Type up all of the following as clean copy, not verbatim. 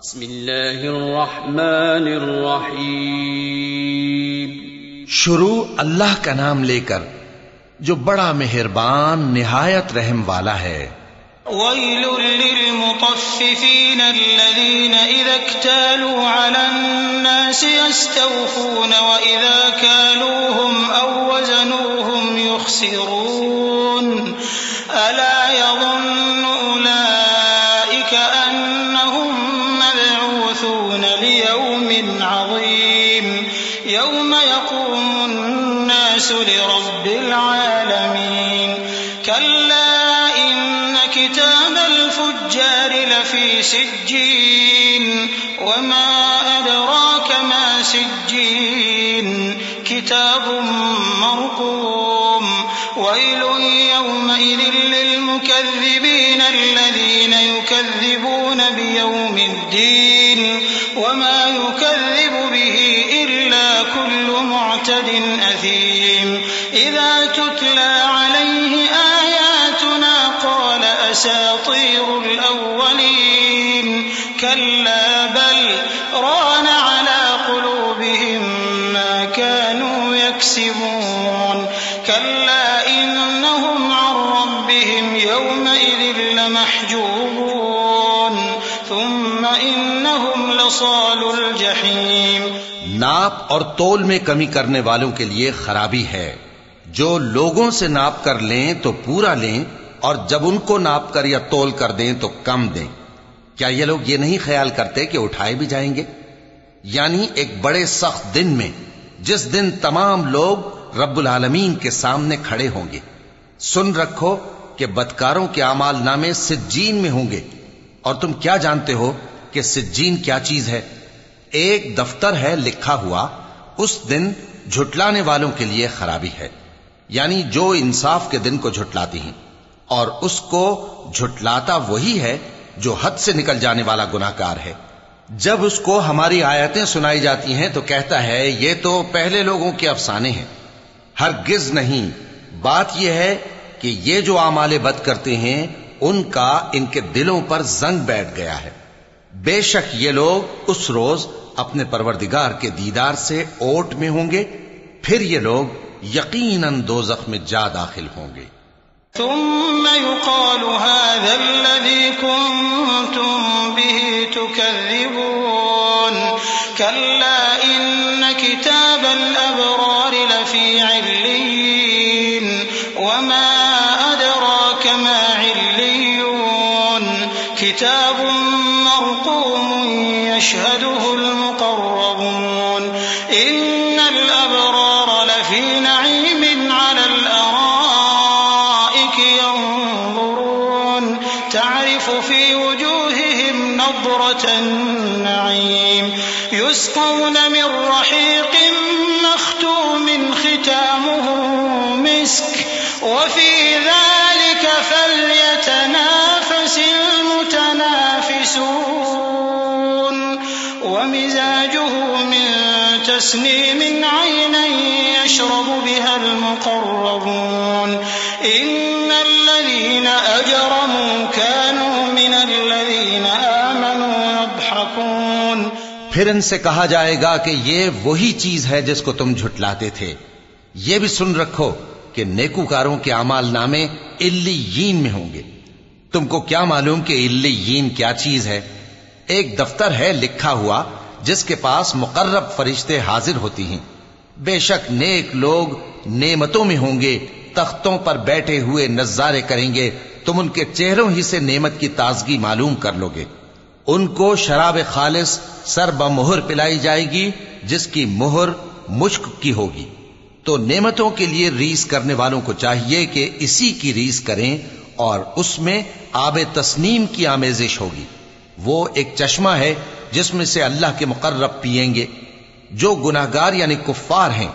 बिस्मिल्लाहिर्रहमानिर्रहीम। शुरू अल्लाह का नाम लेकर जो बड़ा मेहरबान निहायत रहम वाला है। वैलुल लिलमुतफ्फिफीन अल्लज़ीना इज़ा इक्तालू अलन्नास यस्तवफून व इज़ा कालूहुम औ वज़नूहुम युखसिरून अला यज़ुन्नु उलाइका अन्नहुम मबऊसून लियौमिन अज़ीम यौम यक़ूमुन नासु लिरब्बिल आलमीन कल्ला किताब الفجار لفي سجين وما أدراك ما سجين كتاب مرقوم ويل يومئذ للمكذبين الذين يكذبون بيوم الدين وما يكذب به إلا كل معتد أثيم إذا تتلى عليه آياتنا قال أساطير الأولين كلا بل ران على قلوبهم ما كانوا يكسبون كلا إنهم عن ربهم يومئذ لمحجوبون ثم إنهم لصالو الجحيم। नाप और तोल में कमी करने वालों के लिए खराबी है। जो लोगों से नाप कर लें तो पूरा लें और जब उनको नाप कर या तोल कर दें तो कम दें। क्या ये लोग ये नहीं ख्याल करते कि उठाए भी जाएंगे? यानी एक बड़े सख्त दिन में, जिस दिन तमाम लोग रब्बुल आलमीन के सामने खड़े होंगे। सुन रखो कि बदकारों के आमाल नामे सिज्जीन में होंगे। और तुम क्या जानते हो कि सिज्जीन क्या चीज है? एक दफ्तर है लिखा हुआ। उस दिन झुटलाने वालों के लिए खराबी है, यानी जो इंसाफ के दिन को झुटलाती हैं। और उसको झुटलाता वही है जो हद से निकल जाने वाला गुनाहगार है। जब उसको हमारी आयतें सुनाई जाती हैं तो कहता है ये तो पहले लोगों के अफसाने हैं। हरगिज नहीं, बात यह है कि ये जो आमाले बद करते हैं उनका इनके दिलों पर जंग बैठ गया है। बेशक ये लोग उस रोज अपने परवरदिगार के दीदार से ओट में होंगे, फिर ये लोग यकीनन दोज़ख में जा दाखिल होंगे। ثم يقال هذا الذي كنتم به تكذبون كلا إن كتاب الأبرار لفي عليين وما أدراك ما عليون كتاب مرقوم يشهده المقربون إن الأبرار لفي نعيم على تعرف في وجوههم نضرة النعيم يسقون من رحيق مختوم ختامه مسك وفي ذلك فليتنافس المتنافسون ومزاجه من تسنيم عينا يشرب بها المقربون إن الذين أجرموا كانوا من الذين آمنوا يضحكون। फिर इनसे कहा जाएगा कि ये वही चीज है जिसको तुम झुटलाते थे। ये भी सुन रखो कि नेकूकारों के आमाल नामे इल्लीयीन में होंगे। तुमको क्या मालूम कि इल्लीयीन क्या चीज है? एक दफ्तर है लिखा हुआ जिसके पास मुकर्रब फरिश्ते हाजिर होती हैं। बेशक नेक लोग नेमतों में होंगे, तख्तों पर बैठे हुए नज़ारे करेंगे। तुम उनके चेहरों ही से नेमत की ताजगी मालूम कर लोगे। उनको शराब खालिस सर बमुहर पिलाई जाएगी जिसकी मुहर मुश्क की होगी। तो नेमतों के लिए रीस करने वालों को चाहिए कि इसी की रीस करें और उसमें आबे तस्नीम की आमेजिश होगी। वो एक चश्मा है जिसमें से अल्लाह के मुकर्रब पिएंगे। जो गुनाहगार यानी कुफ्फार हैं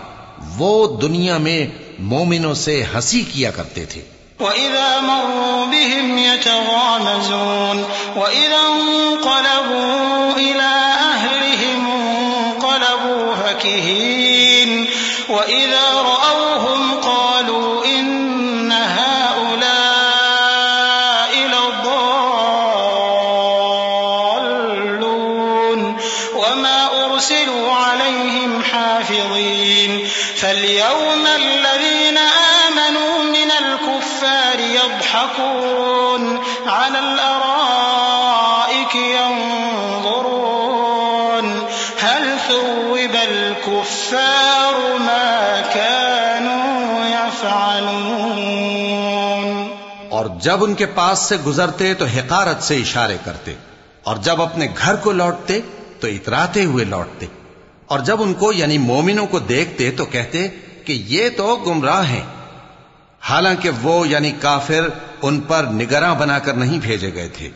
वो दुनिया में मोमिनों से हंसी किया करते थे। वइज़ा मर्रू बिहिम यतगामज़ून वइज़ा इंक़लबू इला अहलिहिम इंक़लबू फकीहीन वइज़ा रअवहुम क़ालू इन्न हाउलाइ लद्दाल्लून फल्यौमल्लज़ीना आमनू मिनल कुफ़्फ़ारि यضحकून अलल अराइकि यंज़ुरून हल थुव्विबल कुफ़्फ़ारु मा कानू यफ़अलून। और जब उनके पास से गुजरते तो हिकारत से इशारे करते, और जब अपने घर को लौटते तो इतराते हुए लौटते, और जब उनको यानी मोमिनों को देखते तो कहते कि ये तो गुमराह हैं, हालांकि वो यानी काफिर उन पर निगरां बनाकर नहीं भेजे गए थे।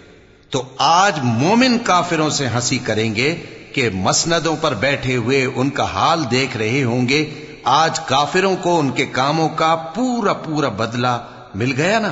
तो आज मोमिन काफिरों से हंसी करेंगे कि मसनदों पर बैठे हुए उनका हाल देख रहे होंगे। आज काफिरों को उनके कामों का पूरा पूरा बदला मिल गया ना।